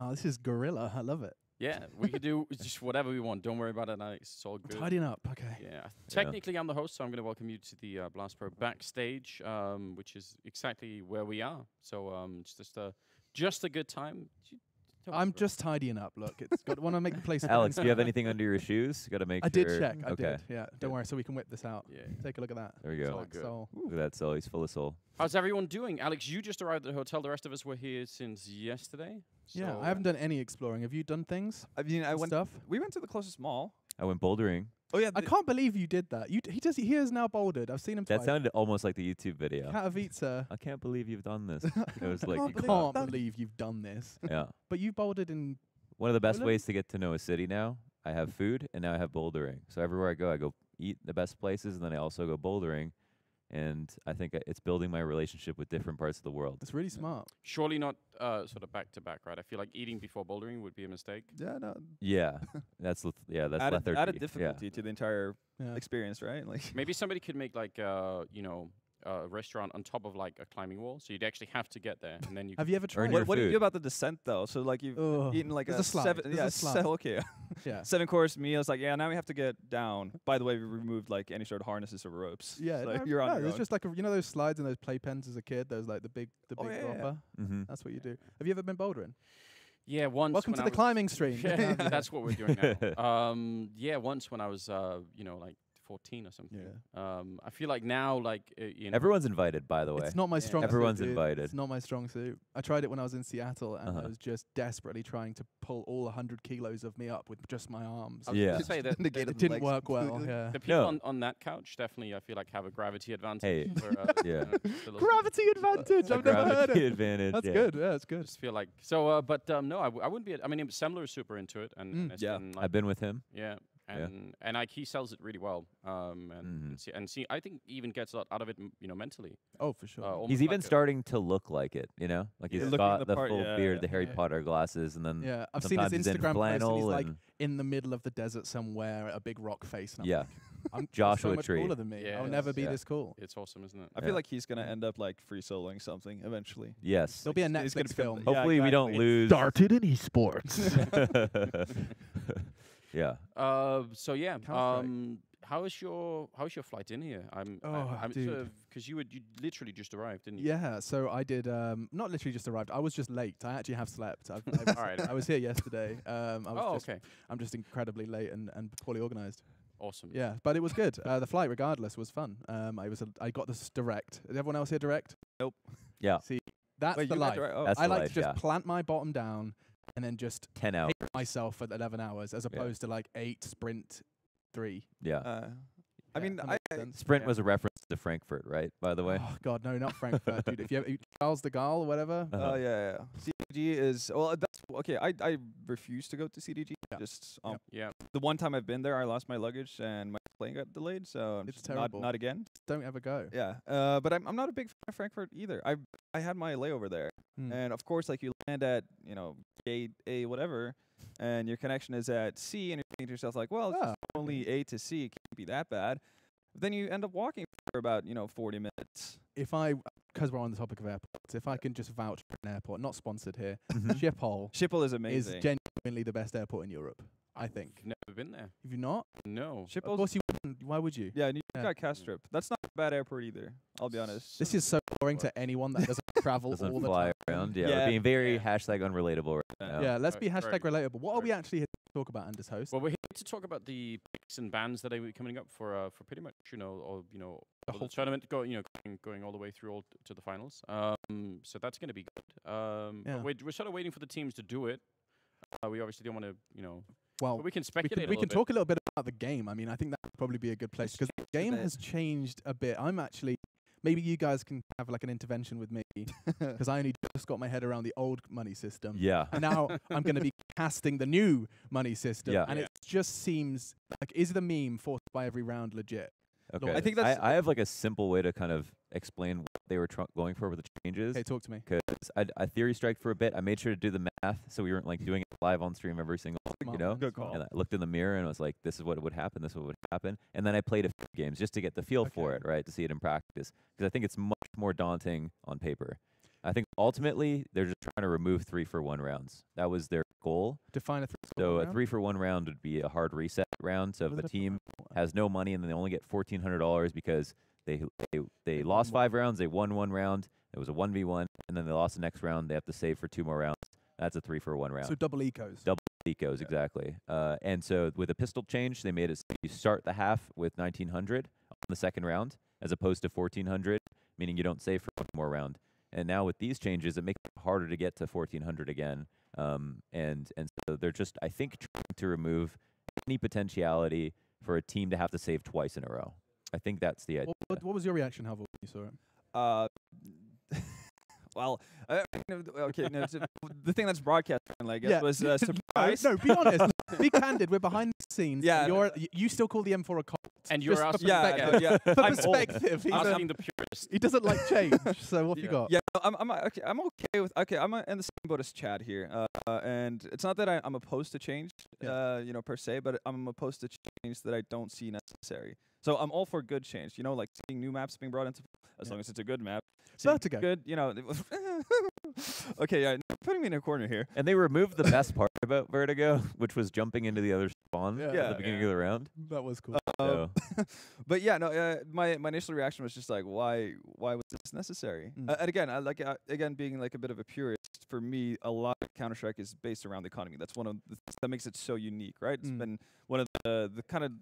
Oh, this is Gorilla. I love it. Yeah, we could do just whatever we want. Don't worry about it. It's all good. Tidying up. Okay. Yeah. Technically, I'm the host, so I'm going to welcome you to the Blast Pro Backstage, which is exactly where we are. So it's just a good time. I'm just tidying up. Look, it's got. Want to make the place. Alex, do you have anything under your shoes? Got to make. I sure. did check. I okay. did. Yeah. Don't worry. So we can whip this out. Yeah. Take a look at that. There we go. All good. Look at that soul. He's full of soul. How's everyone doing? Alex, you just arrived at the hotel. The rest of us were here since yesterday. So Yeah, I haven't done any exploring. Have you done things? I mean, I went. Stuff? We went to the closest mall. I went bouldering. Oh yeah, I can't believe you did that. He has now bouldered. I've seen him That twice. sounded almost like the YouTube video. Katowice. I can't believe you've done this. It was like, I can't believe you've done this. yeah. But you bouldered in. One of the best Poland? ways to get to know a city now, I have food and now I have bouldering. So everywhere I go eat the best places and then I also go bouldering. And I think it's building my relationship with different parts of the world. It's really smart. surely not sort of back to back, right? I feel like eating before bouldering would be a mistake. Yeah, no. Yeah, that's lethargy. Added difficulty to the entire Yeah. experience, right? Like Maybe somebody could make like a restaurant on top of like a climbing wall, so you'd actually have to get there, and then you. Have you ever tried? Earn what, your what do you food. do about the descent though? So like you've Ugh. eaten like There's a slide. seven, There's yeah, a slide. okay, Yeah. 7-course meal. It's like yeah, now we have to get down. By the way, we removed like any sort of harnesses or ropes. Yeah, so no, you're on no, your there's own. just like those slides and those playpens as a kid. Those like the big Oh, yeah, yeah. dropper. Mm-hmm. That's what you do. Have you ever been bouldering? Yeah, once. Welcome when to I the was- climbing stream. Yeah, that's what we're doing now. Yeah, once when I was like 14 or something. Yeah. I feel like now like Everyone's invited, by the way. It's not my strong suit. Everyone's dude. invited. It's not my strong suit. I tried it when I was in Seattle, and Uh-huh. I was just desperately trying to pull all 100 kilos of me up with just my arms. I was Yeah. gonna say that It didn't work well. Yeah. the people No. on that couch definitely I feel like have a gravity advantage. Hey. You Yeah. know, just a little- Gravity advantage. A I've never heard gravity it. advantage. That's yeah. good. Yeah, it's good. just feel like so, but no, I wouldn't be. I mean, Semler is super into it, and it's Yeah. been, like, I've been with him. yeah, and like he sells it really well, and see, I think he even gets a lot out of it, mentally. Oh, for sure. Almost He's even like a- starting to look like it, you know? Like he's Yeah. Looking got the the part, full yeah, beard, yeah. the Harry Yeah. Potter glasses, and then Yeah, I've seen his sometimes he's in Instagram post, and flannel he's like and- in the middle of the desert somewhere, a big rock face. And I'm yeah. like, you're Joshua so much Tree. cooler than me. Yeah. I'll never be Yeah. this cool. It's awesome, isn't it? I feel like he's gonna end up like free soloing something eventually. Yes. There'll be a It's gonna Netflix become- film. Yeah, Hopefully we don't exactly. lose. Started in esports. Yeah. So yeah, Counter-Strike. how is your flight in here? I'm dude. because you literally just arrived, didn't you? Yeah, so I did not literally just arrived. I was just late. I actually have slept. All right. I was here yesterday. Okay. I'm just incredibly late and poorly organized. Awesome. Yeah, but it was good. The flight, regardless, was fun. I got this direct. Is everyone else here direct? Nope. Yeah. See, that's Wait, the you got life. to- oh. That's I the like life, to just yeah. plant my bottom down and then just 10 hours. hate myself for 11 hours as opposed to like 8 sprint 3. Yeah. I Yeah, mean, that I makes sense. Sprint Yeah. was a reference to Frankfurt, right? By the way. Oh god, no, not Frankfurt, dude. If you ever, Charles de Gaulle or whatever. Uh-huh. yeah. CDG is that's okay. I refuse to go to CDG. Yeah. Just Yeah. the one time I've been there, I lost my luggage and my plane got delayed. So I'm It's just terrible. not again. Don't ever go. Yeah. But I'm not a big fan of Frankfurt either. I had my layover there, Hmm. and of course, like you land at gate A whatever, and your connection is at C, and you're thinking to yourself like, well, it's Ah, only A to C, it can't be that bad. But then you end up walking for about 40 minutes. because we're on the topic of airports, if I can just vouch for an airport, not sponsored here, Mhm. Schiphol Schiphol is is amazing. genuinely the best airport in Europe, I think. Never been there. Have you not? No. Of Schiphol's course you wouldn't. Why would you? yeah, and you Yeah. got Kastrup. That's not a bad airport either. I'll be honest. This is so boring to anyone that doesn't travel Doesn't all the fly time. around. Yeah, Yeah. we're being very Yeah. hashtag unrelatable right now. Yeah, let's be Right, hashtag right. relatable. What are we Right. actually here to talk about, Anders host? Well, we're here to talk about the picks and bans that are coming up for pretty much all the whole tournament going all the way through to the finals. So that's going to be good. Yeah. But we're sort of waiting for the teams to do it. We obviously don't want to Well, but we can we speculate. can, a we little can bit. talk a little bit about the game. I mean, I think that would probably be a good place because the game bit. has changed a bit. I'm actually, maybe you guys can have like an intervention with me because I only just got my head around the old money system. Yeah. And now I'm going to be casting the new money system. Yeah. And Yeah. it just seems like, is the meme forced by every round legit? Okay. I think that's- I have like a simple way to kind of explain what they were going for with the changes. Okay, talk to me. Because I theory strike for a bit. I made sure to do the math so we weren't like doing it live on stream every single Smart, you know. man, Good smart. call. And I looked in the mirror and I was like, this is what would happen. This is what would happen. And then I played a few games just to get the feel for Okay. it, right? To see it in practice. Because I think it's much more daunting on paper. I think ultimately they're just trying to remove 3-for-1 rounds. That was their goal. Define a So a round. 3-for-1 round would be a hard reset round. So if What a is it? team has no money and then they only get $1,400 because they They lost won 5 rounds, they won 1 round. It was a 1v1, and then they lost the next round. They have to save for 2 more rounds. That's a 3-for-1 round. So double ecos. Ecos, exactly. And so with a pistol change, they made it so you start the half with 1900 on the second round, as opposed to 1400, meaning you don't save for 1 more round. And now with these changes, it makes it harder to get to 1400 again. And so they're just, I think, trying to remove any potentiality for a team to have to save twice in a row. I think that's the idea. What was your reaction, Havel, when you saw it? Well, okay. No, the thing that's broadcast, I guess, was surprise. No, be honest. Be candid. We're behind the scenes. Yeah. You still call the M4 a cult. And you're Just for asking, Yeah, perspective. no, yeah. For I'm old. perspective. asking the purist. He doesn't like change. So what have you Yeah. got? Yeah, I'm okay. I'm okay with. Okay, I'm in the same boat as Chad here, and it's not that I'm opposed to change, per se, but I'm opposed to change that I don't see necessary. So I'm all for good change. Like seeing new maps being brought into, as long as it's a good map. Seeing Vertigo. Good, Okay, yeah, putting me in a corner here. And they removed the best part about Vertigo, which was jumping into the other spawn Yeah. at Yeah. the beginning of the round. That was cool. So, But yeah, no. My initial reaction was just like, why was this necessary? Mm. And again, again being like a bit of a purist, for me, a lot of Counter-Strike is based around the economy. That's one of the things that makes it so unique, right? It's Mm. been one of the kind of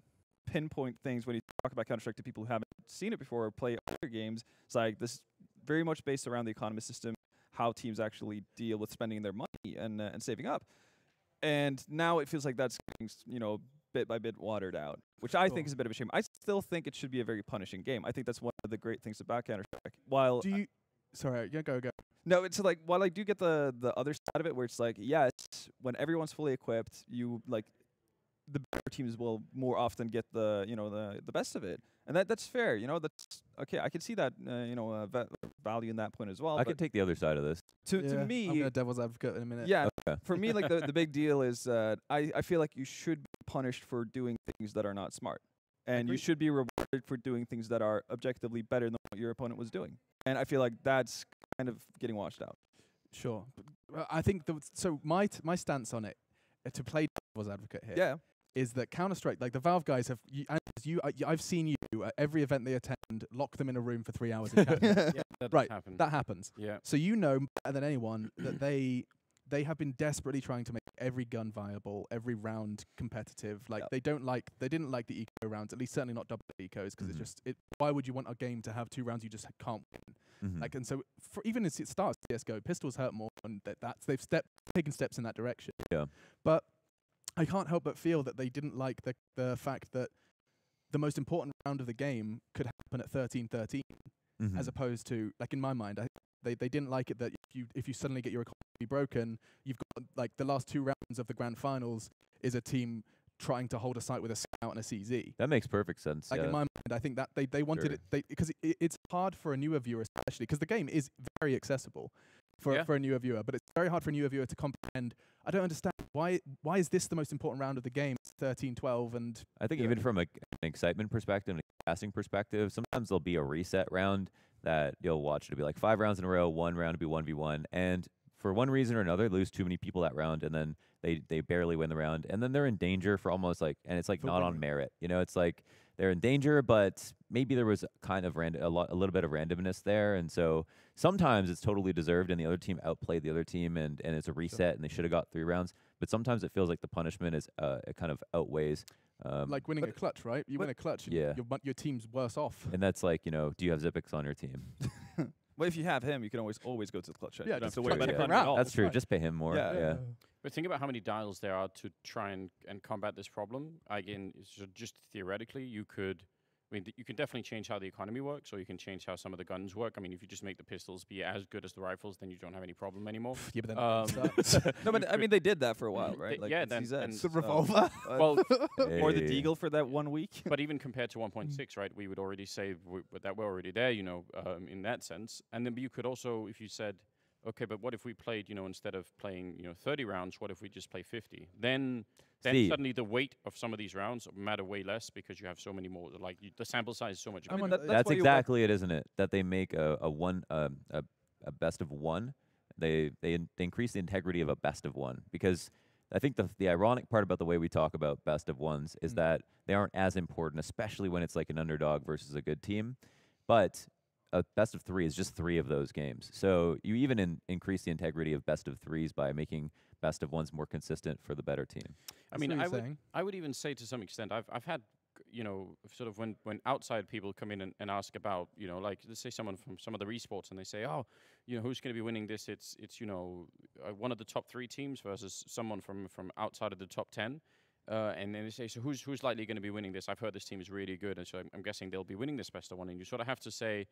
pinpoint things when you talk about Counter-Strike to people who haven't seen it before or play other games. It's like this very much based around the economy system, how teams actually deal with spending their money and saving up. And now it feels like that's getting, bit by bit watered out, which I think Cool. is a bit of a shame. I still think it should be a very punishing game. I think that's one of the great things about Counter-Strike. While Do you? Sorry, yeah, go. no, it's like while I do get the other side of it, where it's like, yes, when everyone's fully equipped, you like the better teams will more often get the best of it, and that's fair. That's okay. I can see that value in that point as well. I but can take the other side of this. to I'm me, gonna devil's advocate in a minute. yeah, Okay. for me, like the big deal is I feel like you should be punished for doing things that are not smart, and you Agreed. should be rewarded for doing things that are objectively better than what your opponent was doing. And I feel like that's kind of getting washed out. Sure. But, I think so. My stance on it, to play devil's advocate here, Yeah. is that Counter-Strike, like the Valve guys have, I've seen you at every event they attend, lock them in a room for 3 hours. And chat. Yeah, that Right, happened. That happens. Yeah. So you know better than anyone that they they have been desperately trying to make every gun viable, every round competitive. Like they didn't like the eco rounds, at least certainly not double ecos, because it's just why would you want a game to have 2 rounds you just can't win? Like, and so even as it starts CSGO, pistols hurt more, and they've taken steps in that direction. Yeah. But I can't help but feel that they didn't like the fact that the most important round of the game could happen at 13-13, as opposed to, like, in my mind, they didn't like it that if you suddenly get your economy broken, you've got, like, the last 2 rounds of the grand finals is a team trying to hold a site with a scout and a CZ. That makes perfect sense. Like, in my mind, I think that they wanted it, because it's hard for a newer viewer, especially because the game is very accessible for a newer viewer, but it's very hard for a newer viewer to comprehend. I don't understand why is this the most important round of the game? 13-12, and I think even from an excitement perspective and a casting perspective, sometimes there'll be a reset round that you'll watch. It'll be like 5 rounds in a row, 1 round to be 1v1, and for one reason or another, lose too many people that round, and then they barely win the round, and then they're in danger for almost like, and it's like not on merit. You know, it's like they're in danger, but maybe there was kind of a little bit of randomness there, and so sometimes it's totally deserved, and the other team outplayed the other team, and it's a reset, and they should have got 3 rounds. But sometimes it feels like the punishment is it kind of outweighs. Like winning a clutch, right? You win a clutch, your team's worse off. And that's like, you know, do you have Zipix on your team? Well, if you have him, you can always go to the clutch. Yeah, you don't have to clutch worry about every it round. at all. That's true. Just pay him more. Yeah. But think about how many dials there are to try and combat this problem. Again, so just theoretically, you could. I mean, you can definitely change how the economy works, or you can change how some of the guns work. I mean, if you just make the pistols be as good as the rifles, then you don't have any problem anymore. Yeah, but then No, but I mean, they did that for a while, right? Yeah, the then the revolver. Well, or the Deagle for that 1 week. but even compared to 1.6, right, we would already say that we're already there, you know, in that sense. And then you could also, if you said, okay, but what if we played, you know, instead of playing, 30 rounds, what if we just play 50? Then suddenly the weight of some of these rounds matter way less because you have so many more. Like the sample size is so much bigger. That's exactly it, isn't it? That they make a best of 1. They increase the integrity of a best of 1, because I think the ironic part about the way we talk about best of 1s is that they aren't as important, especially when it's like an underdog versus a good team. But a best of 3 is just 3 of those games. So you even increase the integrity of best of 3s by making best of 1s more consistent for the better team. I mean, I would even say to some extent, I've had, sort of when outside people come in and ask about, like, let's say someone from some of the esports, and they say, oh, who's going to be winning this? It's one of the top 3 teams versus someone from outside of the top 10. And then they say, so who's likely going to be winning this? I've heard this team is really good, and so I'm guessing they'll be winning this best of 1. And you sort of have to say,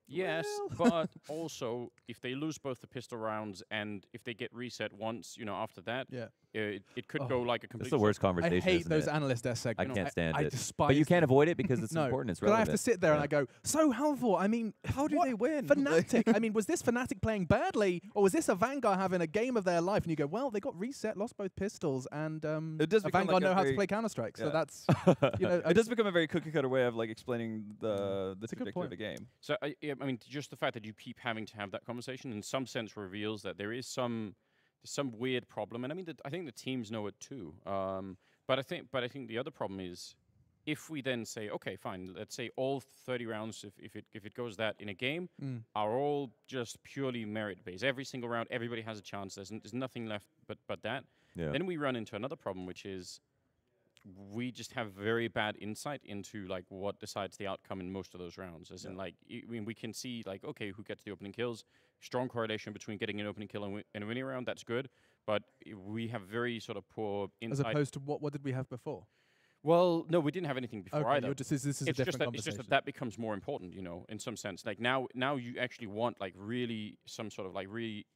yes, but also if they lose both the pistol rounds and if they get reset once, after that, it could go like a complete. It's the worst conversation. I hate isn't those it? analyst desk segments. I can't stand it. I despise. But you can't avoid it because it's no, important. It's but relevant. I have to sit there and I go, so Halvor, I mean, how do they win? Fnatic. I mean, was this Fnatic playing badly, or was this a Vanguard having a game of their life? And you go, well, they got reset, lost both pistols, and it does Vanguard know how to play Counter-Strike. So that's, it does become a very cookie cutter way of like explaining the trajectory of the game. So I mean, just the fact that you keep having to have that conversation in some sense reveals that there is some weird problem, and I mean, I think the teams know it too. But I think the other problem is if we then say, okay, fine, let's say all 30 rounds, if it goes that in a game, are all just purely merit based. Every single round, everybody has a chance. There's nothing left but that. Yeah. Then we run into another problem, which is we just have very bad insight into like what decides the outcome in most of those rounds. As in, like, we can see like, okay, who gets the opening kills? Strong correlation between getting an opening kill and a winning round. That's good, but we have very sort of poor insight. As opposed to what did we have before? Well, no, we didn't have anything before either. This is a different conversation. It's just that becomes more important, in some sense. Like now you actually want like really some sort of like really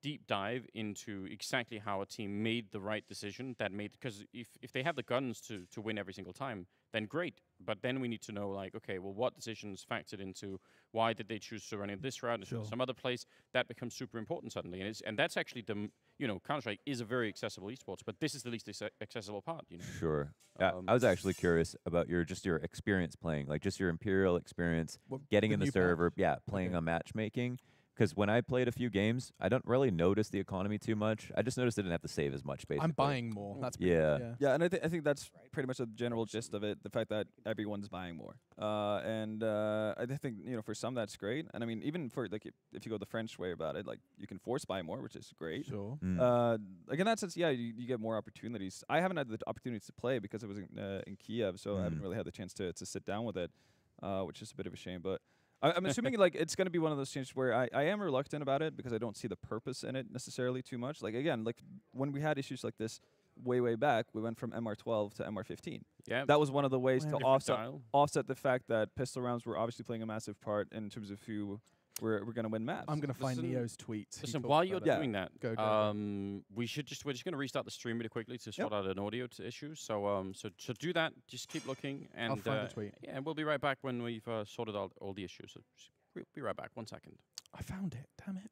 deep dive into exactly how a team made the right decision because if they have the guns to win every single time, then great. But then we need to know like, okay, well, what decisions factored into why did they choose to run in this route instead of some other place? That becomes super important suddenly, and that's actually Counter-Strike is a very accessible esports, but this is the least accessible part. Sure. I was actually curious about your experience playing, like just your Imperial experience, getting in the server, playing on matchmaking. because when I played a few games, I don't really notice the economy too much. I just noticed I didn't have to save as much, basically. I'm buying more. That's pretty Yeah. much, Yeah, and I think that's pretty much the general gist of it. The fact that everyone's buying more, and I think for some that's great. And I mean, even for like if you go the French way about it, like you can force buy more, which is great. Sure. Like in that sense, yeah, you get more opportunities. I haven't had the opportunities to play because I was in Kiev, so I haven't really had the chance to sit down with it, which is a bit of a shame. But I'm assuming like it's going to be one of those changes where I am reluctant about it because I don't see the purpose in it necessarily too much. Like again, like when we had issues like this way back, we went from MR12 to MR15. Yeah, That was one of the ways to different offset the fact that pistol rounds were obviously playing a massive part in terms of who we're going to win maps. I'm going to find Listen- Neo's tweet. He Listen, talked while about you're it. doing that, Go, go. we're just going to restart the stream really quickly to sort out an audio issue. So so do that. Just keep looking, and I'll find the tweet. yeah, and we'll be right back when we've sorted out all the issues. So we'll be right back. 1 second. I found it. Damn it.